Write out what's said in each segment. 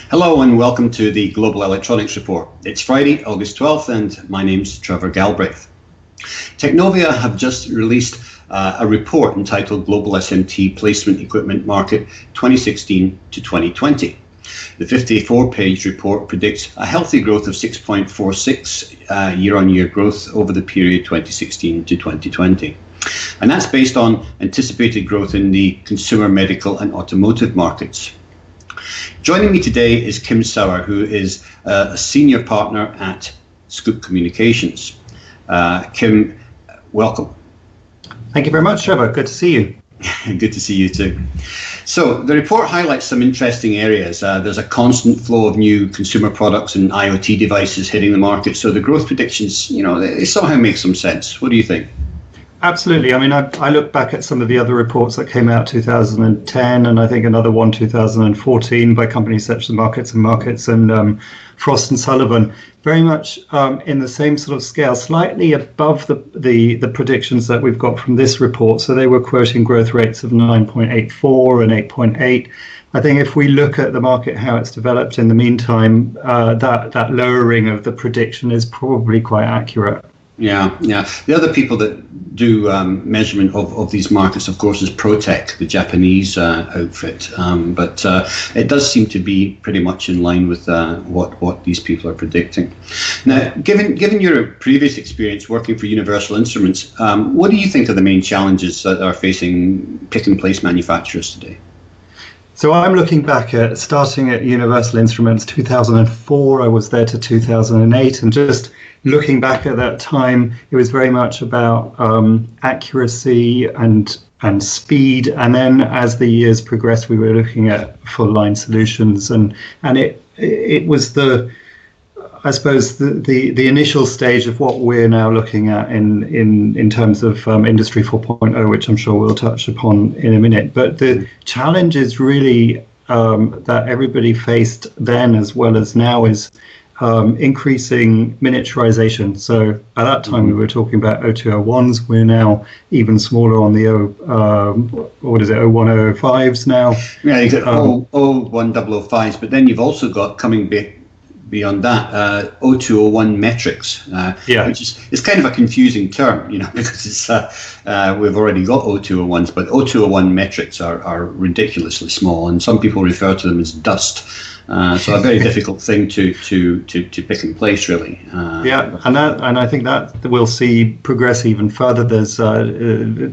Hello and welcome to the Global Electronics Report. It's Friday, August 12th, and my name's Trevor Galbraith. Technovia have just released a report entitled Global SMT Placement Equipment Market 2016 to 2020. The 54-page report predicts a healthy growth of 6.46 year-on-year growth over the period 2016 to 2020. And that's based on anticipated growth in the consumer, medical and automotive markets. Joining me today is Kim Sauer, who is a senior partner at Scoop Communications. Kim, welcome. Thank you very much, Trevor. Good to see you. Good to see you too. So the report highlights some interesting areas. There's a constant flow of new consumer products and IoT devices hitting the market. So the growth predictions, they somehow make some sense. What do you think? Absolutely. I mean, I look back at some of the other reports that came out 2010, and I think another one 2014 by companies such as Markets and Frost and Sullivan, very much in the same sort of scale, slightly above the predictions that we've got from this report. So they were quoting growth rates of 9.84 and 8.8. I think if we look at the market, how it's developed in the meantime, that lowering of the prediction is probably quite accurate. Yeah. The other people that do measurement of these markets, of course, is ProTech, the Japanese outfit. But it does seem to be pretty much in line with what these people are predicting. Now, given your previous experience working for Universal Instruments, what do you think are the main challenges that are facing pick-and-place manufacturers today? So I'm looking back at starting at Universal Instruments 2004. I was there to 2008, and just looking back at that time, it was very much about accuracy and speed. And then as the years progressed, we were looking at full line solutions, and it was I suppose the initial stage of what we're now looking at in terms of Industry 4.0, which I'm sure we'll touch upon in a minute. But the challenge is really that everybody faced then as well as now is increasing miniaturization. So at that time we were talking about O201s. We're now even smaller on the 01005s now. Yeah, you got 01005s, but then you've also got coming beyond that, 0201 metrics, which is kind of a confusing term, because it's we've already got 0201s, but 0201 metrics are ridiculously small, and some people refer to them as dust. So a very difficult thing to pick and place, really. And I think that we'll see progress even further. There's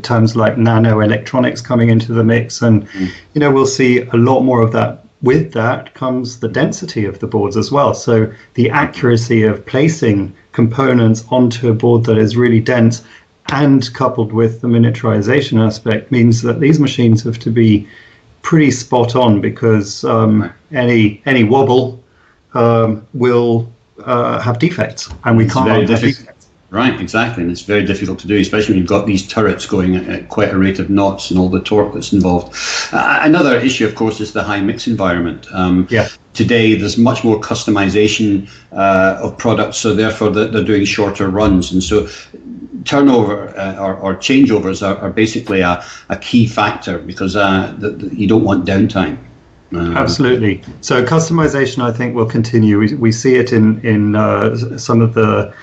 terms like nano electronics coming into the mix, and we'll see a lot more of that. With that comes the density of the boards as well. So the accuracy of placing components onto a board that is really dense, and coupled with the miniaturization aspect, means that these machines have to be pretty spot on, because any wobble will have defects, and we can't have defects. Right, exactly, and it's very difficult to do, especially when you've got these turrets going at quite a rate of knots and all the torque that's involved. Another issue, of course, is the high mix environment. Today, there's much more customization of products, so therefore they're doing shorter runs, and so turnover or changeovers are basically a key factor, because you don't want downtime. Absolutely. So customization, I think, will continue. We see it in some of the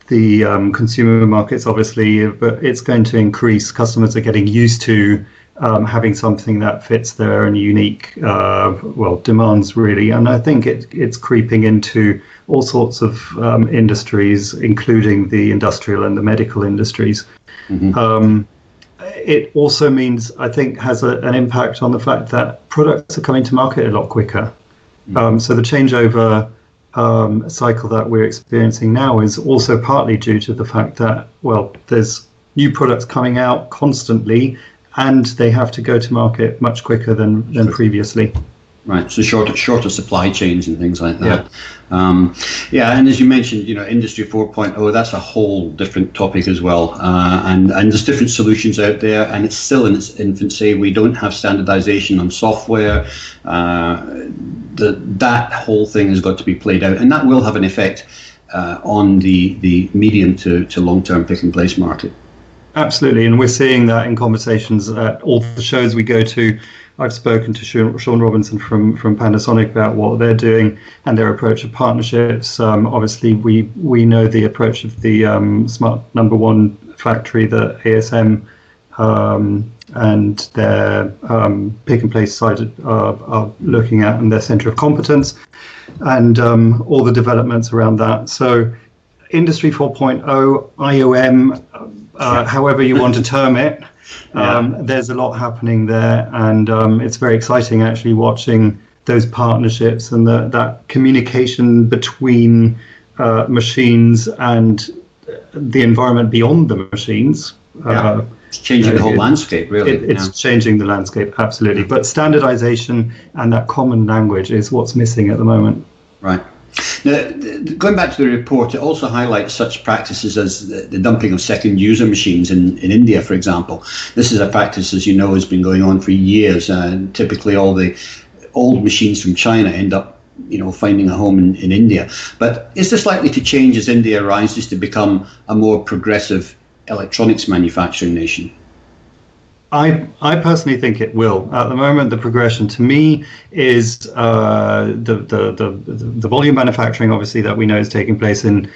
consumer markets, obviously, but it's going to increase. Customers are getting used to having something that fits their unique demands, really. And I think it's creeping into all sorts of industries, including the industrial and the medical industries. It also means, I think, has an impact on the fact that products are coming to market a lot quicker. So the changeover cycle that we're experiencing now is also partly due to the fact that, there's new products coming out constantly, and they have to go to market much quicker than previously. Right, so shorter supply chains and things like that. And as you mentioned, Industry 4.0, that's a whole different topic as well. And there's different solutions out there, and it's still in its infancy. We don't have standardization on software. That whole thing has got to be played out, and that will have an effect on the medium to long-term pick-and-place market. Absolutely, and we're seeing that in conversations at all the shows we go to. I've spoken to Sean Robinson from Panasonic about what they're doing and their approach of partnerships. Obviously, we know the approach of the Smart Number One factory that ASM and their pick and place side are looking at, and their center of competence, and all the developments around that. So Industry 4.0, IOM, however you want to term it, there's a lot happening there, and it's very exciting actually watching those partnerships and that communication between machines and the environment beyond the machines. It's changing the whole landscape, really. It's changing the landscape, absolutely. But standardization and that common language is what's missing at the moment. Right. Now, going back to the report, it also highlights such practices as the dumping of second user machines in India, for example. This is a practice, as you know, has been going on for years. Typically, all the old machines from China end up, finding a home in India. But is this likely to change as India rises to become a more progressive electronics manufacturing nation? I personally think it will. At the moment, the progression to me is the volume manufacturing, obviously, that we know is taking place in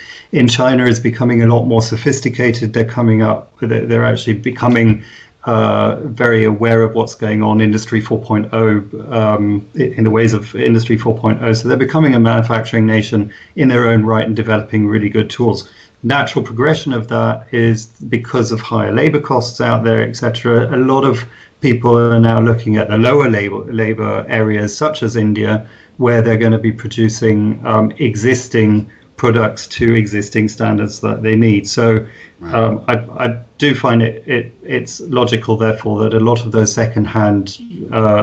China is becoming a lot more sophisticated. They're actually becoming very aware of what's going on, Industry 4.0, in the ways of Industry 4.0. So they're becoming a manufacturing nation in their own right and developing really good tools. Natural progression of that is because of higher labor costs out there, etc. A lot of people are now looking at the lower labor areas, such as India, where they're going to be producing existing products to existing standards that they need. So I do find it's logical, therefore, that a lot of those second-hand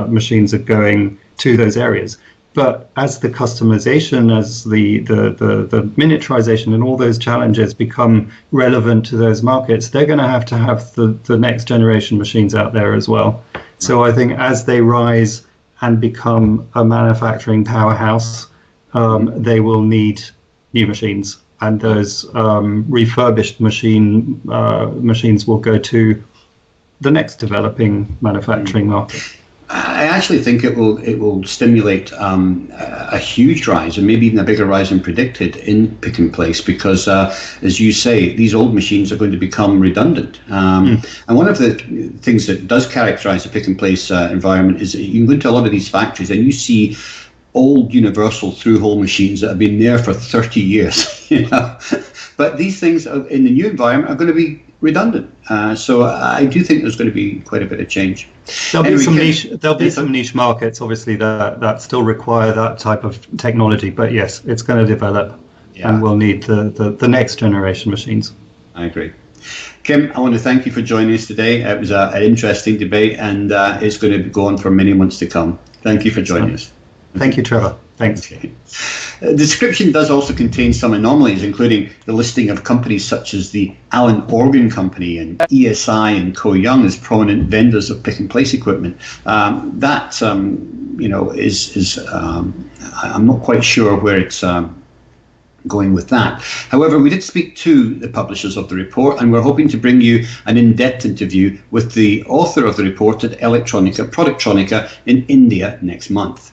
machines are going to those areas. But as the customization, as the miniaturization and all those challenges become relevant to those markets, they're going to have the next generation machines out there as well. So I think as they rise and become a manufacturing powerhouse, they will need new machines, and those refurbished machines will go to the next developing manufacturing market. I actually think it will stimulate a huge rise, and maybe even a bigger rise than predicted, in pick and place, because as you say, these old machines are going to become redundant. And one of the things that does characterize the pick and place environment is that you can go into a lot of these factories and you see old universal through-hole machines that have been there for 30 years. But these things in the new environment are going to be redundant. So I do think there's going to be quite a bit of change. There'll be some niche markets, obviously, that still require that type of technology. But yes, it's going to develop, and we'll need the next generation machines. I agree. Kim, I want to thank you for joining us today. It was an interesting debate, and it's going to go on for many months to come. Thank you for joining us. Thank you, Trevor. Thanks. Okay. The description does also contain some anomalies, including the listing of companies such as the Allen Organ Company and ESI and Co Young as prominent vendors of pick and place equipment. I'm not quite sure where it's going with that. However, we did speak to the publishers of the report, and we're hoping to bring you an in-depth interview with the author of the report at Productronica in India next month.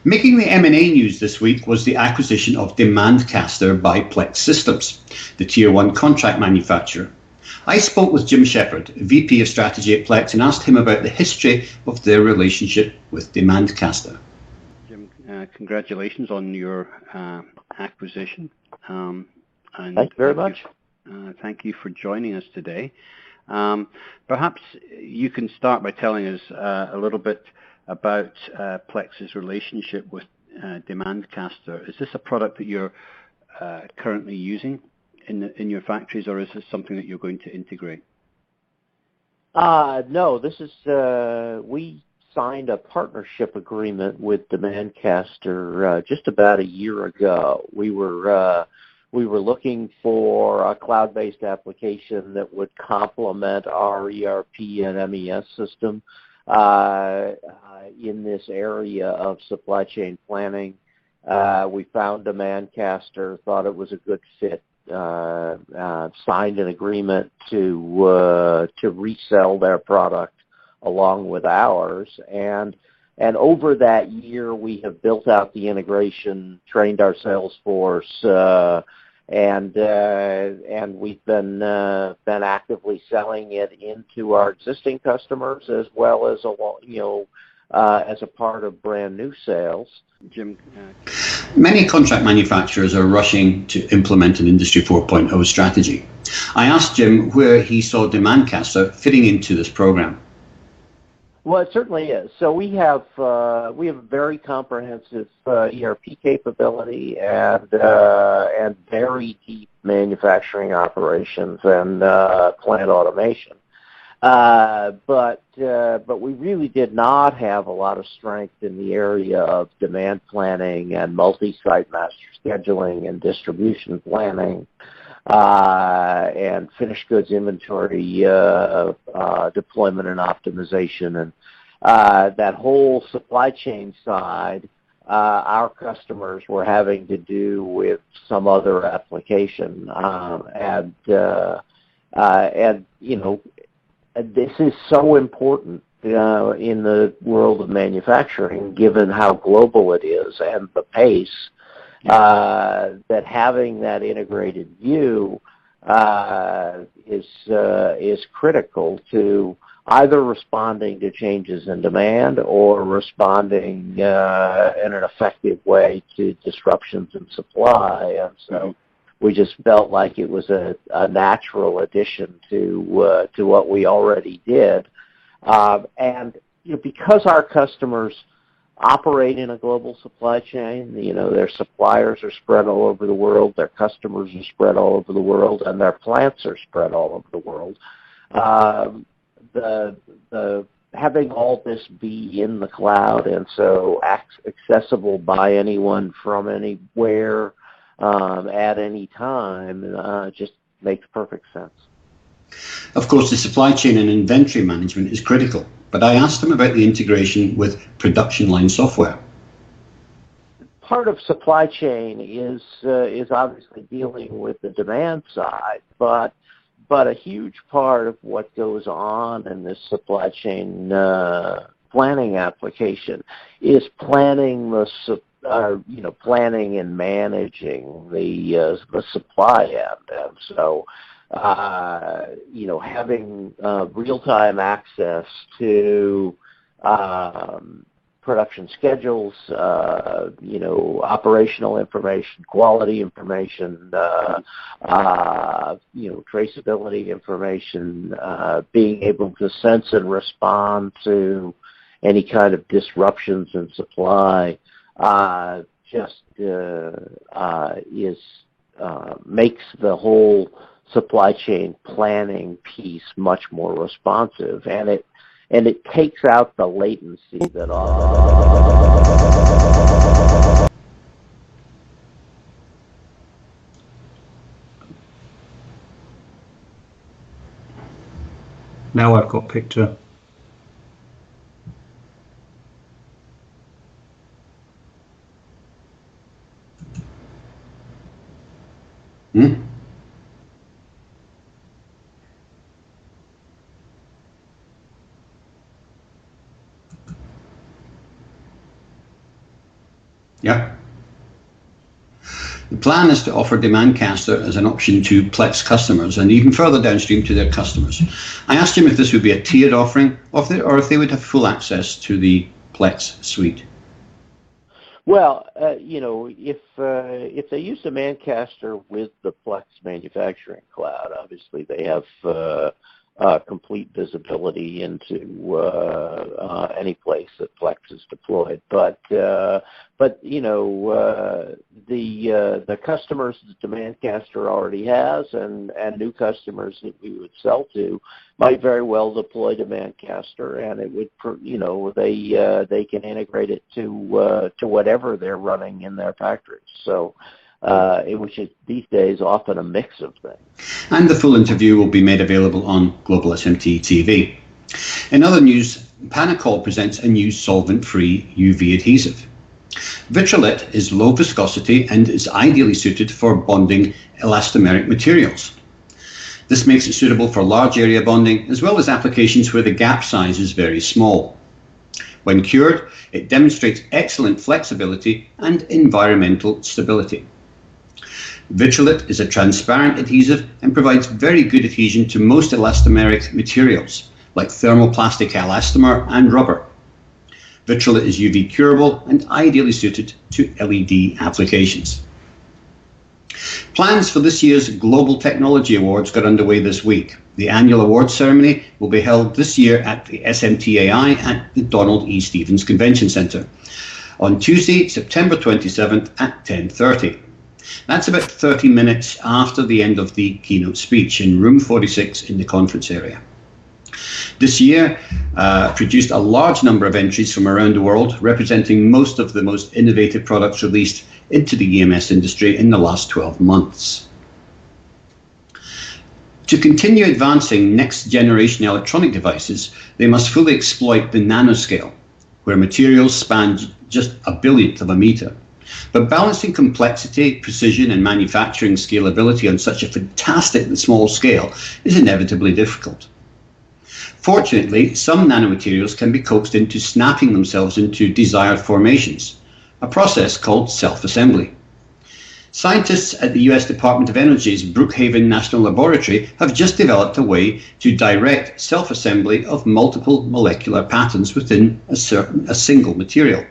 Making the M&A news this week was the acquisition of Demandcaster by Plex Systems, the Tier 1 contract manufacturer. I spoke with Jim Shepherd, VP of Strategy at Plex, and asked him about the history of their relationship with Demandcaster. Jim, congratulations on your acquisition. And thank you very much. Thank you for joining us today. Perhaps you can start by telling us a little bit about Plex's relationship with Demandcaster. Is this a product that you're currently using in your factories, or is this something that you're going to integrate? No, this is we signed a partnership agreement with Demandcaster just about a year ago. We were looking for a cloud-based application that would complement our ERP and MES system in this area of supply chain planning. We found Demandcaster, thought it was a good fit, signed an agreement to resell their product along with ours. And over that year, we have built out the integration, trained our sales force, and we've been actively selling it into our existing customers as well as as a part of brand new sales. Jim. Many contract manufacturers are rushing to implement an Industry 4.0 strategy. I asked Jim where he saw DemandCaster fitting into this program. Well, it certainly is. So we have a very comprehensive ERP capability and very deep manufacturing operations and plant automation. But we really did not have a lot of strength in the area of demand planning and multi-site master scheduling and distribution planning and finished goods inventory deployment and optimization, and that whole supply chain side. Our customers were having to do with some other application, and this is so important in the world of manufacturing, given how global it is and the pace, that having that integrated view is critical to either responding to changes in demand or responding in an effective way to disruptions in supply. And so we just felt like it was a natural addition to what we already did. And because our customers operate in a global supply chain, their suppliers are spread all over the world, their customers are spread all over the world, and their plants are spread all over the world. Having all this be in the cloud and so accessible by anyone from anywhere at any time just makes perfect sense. Of course, the supply chain and inventory management is critical, but I asked him about the integration with production line software. Part of supply chain is obviously dealing with the demand side, but a huge part of what goes on in this supply chain planning application is planning planning and managing the supply end. And so having real-time access to production schedules, operational information, quality information, traceability information, being able to sense and respond to any kind of disruptions in supply, makes the whole supply chain planning piece much more responsive, and it takes out the latency that Now I've got picture. Yeah. The plan is to offer DemandCaster as an option to Plex customers and even further downstream to their customers. I asked him if this would be a tiered offering or if they would have full access to the Plex suite. Well, if they use DemandCaster with the Plex manufacturing cloud, obviously they have complete visibility into any place that Plex is deployed. But the customers that DemandCaster already has and new customers that we would sell to might very well deploy DemandCaster, and it would they can integrate it to whatever they're running in their factories. So which is these days often a mix of things. And the full interview will be made available on Global SMT TV. In other news, Panacol presents a new solvent-free UV adhesive. Vitralit is low viscosity and is ideally suited for bonding elastomeric materials. This makes it suitable for large area bonding, as well as applications where the gap size is very small. When cured, it demonstrates excellent flexibility and environmental stability. Vitrolite is a transparent adhesive and provides very good adhesion to most elastomeric materials, like thermoplastic elastomer and rubber. Vitrolite is UV curable and ideally suited to LED applications. Plans for this year's Global Technology Awards got underway this week. The annual awards ceremony will be held this year at the SMT at the Donald E. Stevens Convention Center on Tuesday, September 27th at 10:30. That's about 30 minutes after the end of the keynote speech in room 46 in the conference area. This year produced a large number of entries from around the world, representing most of the most innovative products released into the EMS industry in the last 12 months. To continue advancing next-generation electronic devices, they must fully exploit the nanoscale, where materials span just a billionth of a meter. But balancing complexity, precision, and manufacturing scalability on such a fantastically small scale is inevitably difficult. Fortunately, some nanomaterials can be coaxed into snapping themselves into desired formations, a process called self-assembly. Scientists at the US Department of Energy's Brookhaven National Laboratory have just developed a way to direct self-assembly of multiple molecular patterns within a single material,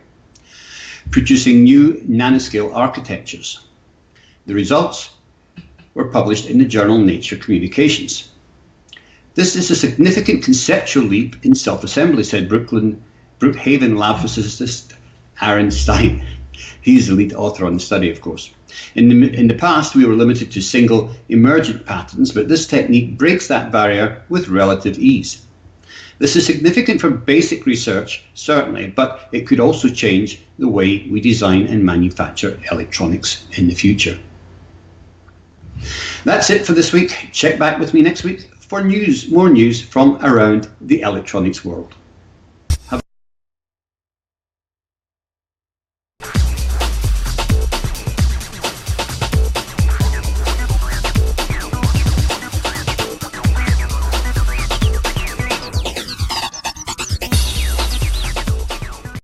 producing new nanoscale architectures. The results were published in the journal Nature Communications. This is a significant conceptual leap in self-assembly, said Brookhaven lab physicist Aaron Stein. He's the lead author on the study, of course. In the past, we were limited to single emergent patterns, but this technique breaks that barrier with relative ease. This is significant for basic research, certainly, but it could also change the way we design and manufacture electronics in the future. That's it for this week. Check back with me next week for more news from around the electronics world.